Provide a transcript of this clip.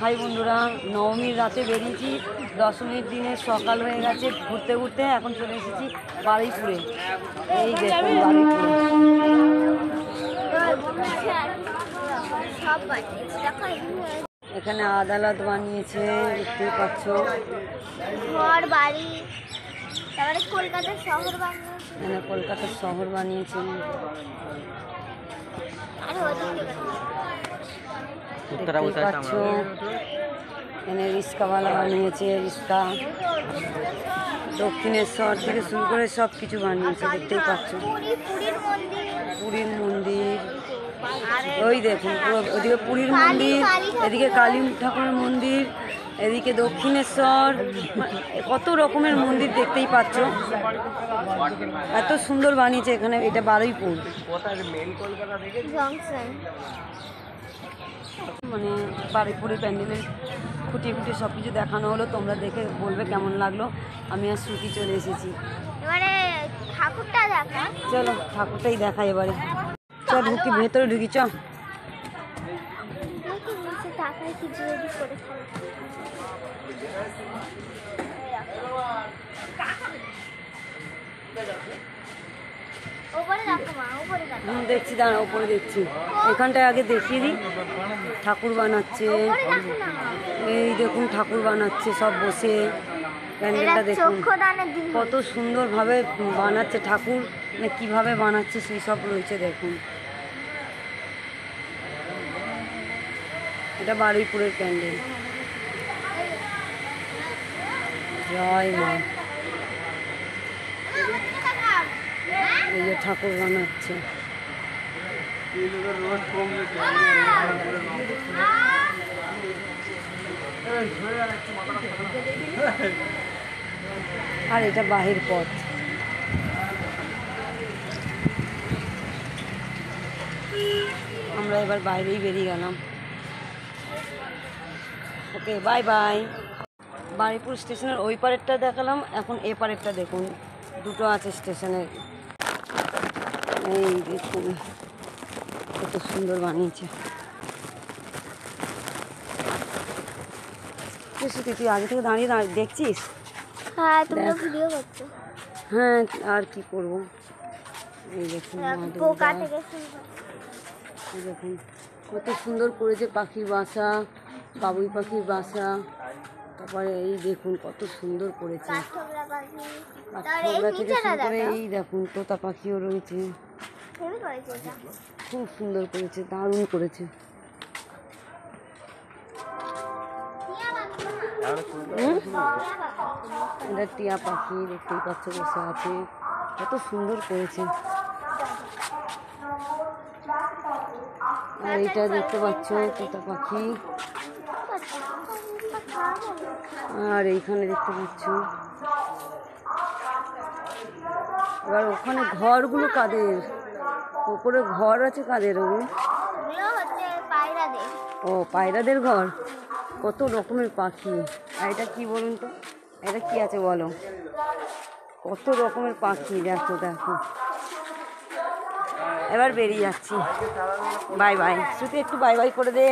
High বন্ধুরা, নবমীর রাতে বেরিয়েছি, দশমীর দিনে সকাল হয়ে গেছে। ঘুরতে ঘুরতে এখন চলে এসেছি বারুইপুরে। এই দেখুন বারুইপুরে এখানে আদালত বানিয়েছে, দেখতেই পাচ্ছ। ঘর বাড়ি, তারপরে কলকাতার শহর বানিয়েছে। এখানে কলকাতার শহর বানিয়েছে। দেখতেই পাচ্ছ, এখানে রিক্সাওয়ালা বানিয়েছে, রিক্সা। দক্ষিণেশ্বর থেকে শুরু করে সব কিছু বানিয়েছে, দেখতেই পাচ্ছ। পুরীর মন্দির, ওই দেখুন পুরো ওদিকে পুরীর মন্দির, এদিকে কালী ঠাকুরের মন্দির, এদিকে দক্ষিণেশ্বর, কত রকমের মন্দির দেখতেই পাচ্ছ। এত সুন্দর বানিয়েছে এখানে। এটা বারুইপুর, মানে বারুইপুরের প্যান্ডেলের খুঁটিয়ে খুঁটিয়ে সব কিছু দেখানো হলো। তোমরা দেখে বলবে কেমন লাগলো। আমি আর শ্রুতি চলে এসেছি। এবারে ঠাকুরটা দেখা, চলো ঠাকুরটাই দেখাই এবারে। চ ঢুকি, ভেতরে ঢুকি, চ। দেখছি, দাঁড়া, ওপরে দেখছি। এখানটায় আগে দেখিয়ে দিই। ঠাকুর বানাচ্ছে, এই দেখুন ঠাকুর বানাচ্ছে সব বসে। প্যান্ডেলটা দেখুন কত সুন্দরভাবে বানাচ্ছে ঠাকুর, মানে কীভাবে বানাচ্ছে সেই সব রয়েছে দেখুন। এটা বারুইপুরের প্যান্ডেল। জয় মা। এই যে ঠাকুর বানাচ্ছে। আর এটা বাহির পথ। আমরা এবার বাইরেই বেরিয়ে গেলাম। ওকে, বাই বাই। বারুইপুর স্টেশনের ওই পারেরটা দেখালাম, এখন এ পারেরটা দেখুন। দুটো আছে স্টেশনে। এই দেখুন কত সুন্দর বানিয়েছে। তুই আগে থেকে দাঁড়িয়ে দেখছিস? হ্যাঁ, তুমি ভিডিও করছো। হ্যাঁ, আর কি করব। এই দেখুন দেখুন কত সুন্দর করেছে পাখির বাসা, বাবুই পাখির বাসা। তারপরে এই দেখুন কত সুন্দর করেছে। কাঠঠোকরা থেকে শুরু করে এই দেখুন তোতা পাখিও রয়েছে। খুব সুন্দর করেছে, দারুণ করেছে। এটা টিয়া পাখি, দেখতেই পাচ্ছ বসে আছে। কত সুন্দর করেছে। আর এটা দেখতে পাচ্ছ তোতা পাখি। আর এইখানে দেখতে পাচ্ছ। এবার ওখানে ঘরগুলো কাদের? ওপরে ঘর আছে কাদের? ওগুলো ও পায়রাদের ঘর। কত রকমের পাখি। আর এটা কি বলুন তো, এটা কি আছে বলো? কত রকমের পাখি, দেখো দেখো। এবার বেরিয়ে যাচ্ছি। Bye bye. শুধু একটু বাই বাই করে দে।